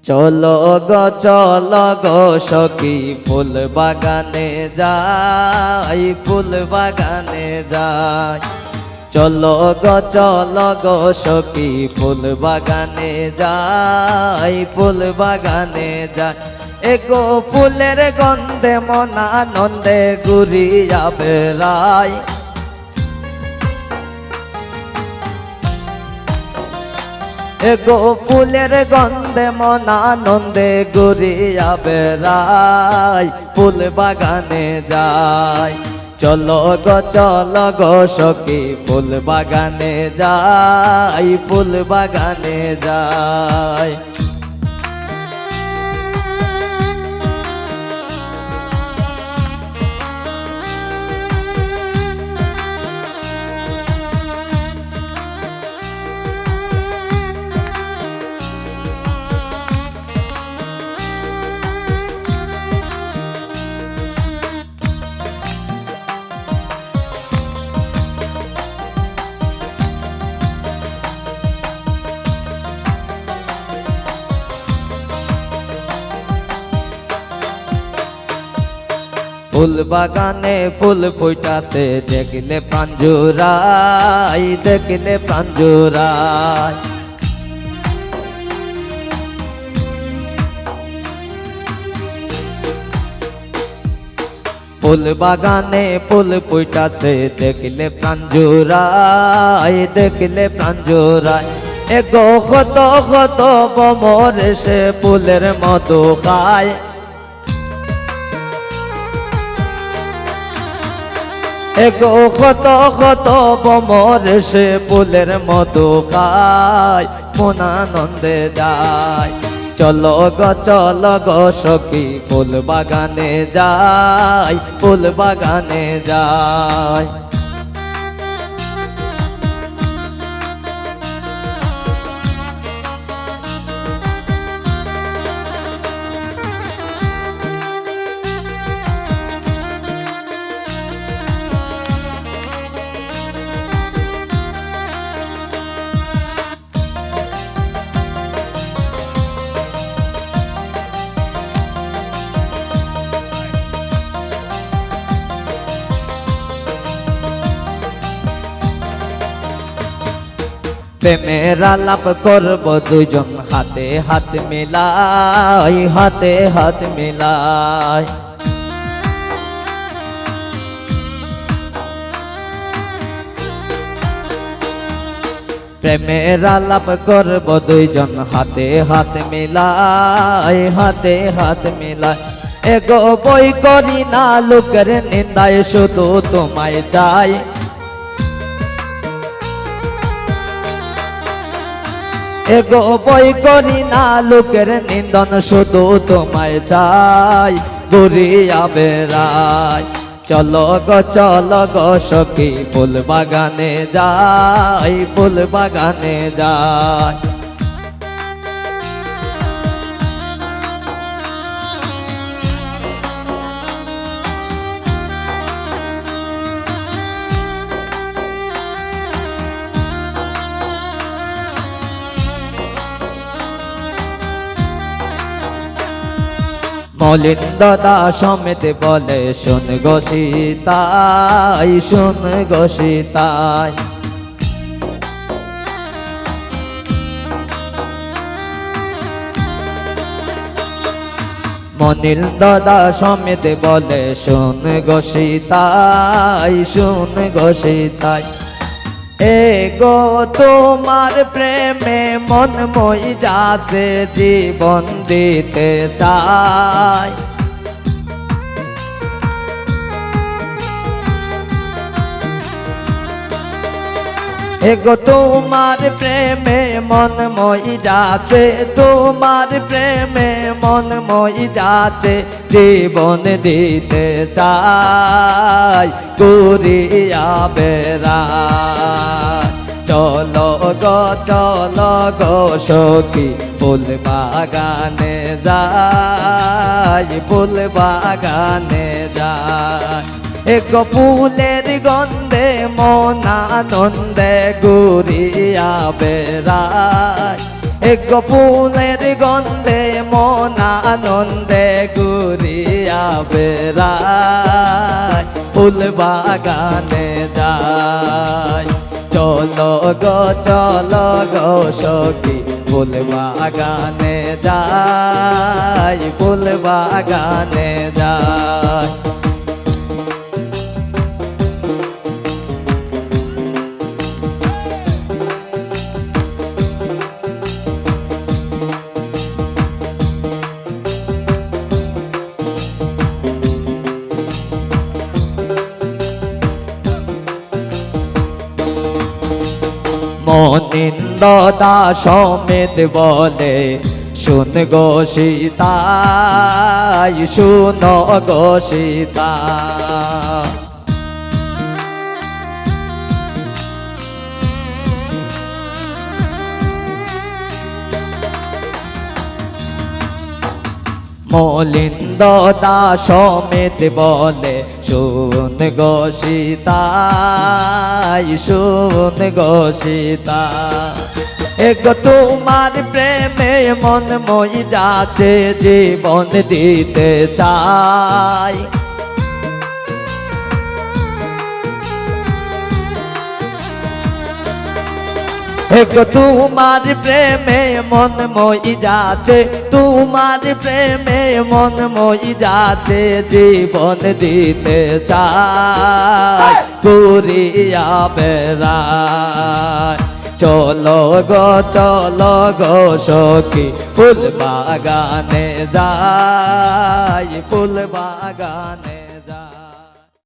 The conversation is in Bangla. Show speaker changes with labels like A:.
A: চলো গো সখী ফুল বাগানে যাই, ফুল বাগানে যাই। চলো গো সখী ফুল বাগানে যাই, ফুল বাগানে যাই। এগো ফুলের গন্ধে মন আনন্দে ঘুরিয়া বেড়াই। এগো ফুলের গন্ধে মন আনন্দে ঘুরিয়া বেড়াই, ফুল বাগানে যাই। চলো গো সখী ফুল বাগানে যাই, ফুল বাগানে যাই। ফুল বাগানে ফুল ফুটাছে দেখলে প্রাণ জুড়াই, দেখলে প্রাণ জুড়াই। ফুল বাগানে ফুল ফুটাছে দেখলে প্রাণ জুড়াই, দেখলে প্রাণ জুড়াই। এগো কত কত ভ্রমর এসে ফুলের মধু খায়। এগো কত কত ভ্রমর এসে ফুলের মধু খায়, মন আনন্দে যায়। চলো গো সখী ফুল বাগানে যাই, ফুল বাগানে যাই। প্রেমের আলাপ করব দুজন হাতে হাত মিলাই, হাতে হাত মিলাই। প্রেমের আলাপ করব দুজন হাতে হাত মিলাই, হাতে হাত মিলাই। এগো বই করি না লোকের নিন্দায়, শুধু তোমায় চাই। এগো বই করি না লোকের নিন্দন, শুধু তোমায় চাই, ঘুরিয়া বেড়াই। চলো গো সখী ফুল বাগানে যাই, ফুল বাগানে যাই। মলিন দাদা সমেত বলে শোন গো সীতাই, শোন গো সীতাই। মনিল দাদা সমেত বলে শোন গো সীতাই, শোন গো সীতাই। এগো তোমার প্রেমে মন মই যাচ্ছে, জীবন দিতে চাই। এগো তোমার প্রেমে মন মই যাচ্ছে, তোমার প্রেমে মন মই যাচ্ছে, জীবন দিতে চাই, ঘুরিয়া বেড়াই। চলো গো সখী ফুল বাগানে যাই, ফুল বাগানে যাই। এগো ফুলের গন্ধে মন আনন্দে ঘুরিয়া বেড়াই। এগো ফুলের গন্ধে আনন্দে ঘুরিয়া বেড়াই ফুল বাগানে যাই চলো গো সখী ফুল বাগানে যাই ফুল বাগানে যাই মনিন্দ দাস সমেত বলে শুন গো সীতাই শুন গো সীতা মলিন্দ দাস সমেত বলে শুন গো সীতাই শুন গো সীতা এগো তোমার প্রেমে মন মই যাচ্ছে জীবন দিতে চাই এগো তোমার প্রেমে মন মই যাচ্ছে তোমার প্রেমে মন মই যাচ্ছে জীবন দিতে চাই ঘুরিয়া বেড়াই চলো গো সখী ফুল বাগানে যাই ফুল বাগানে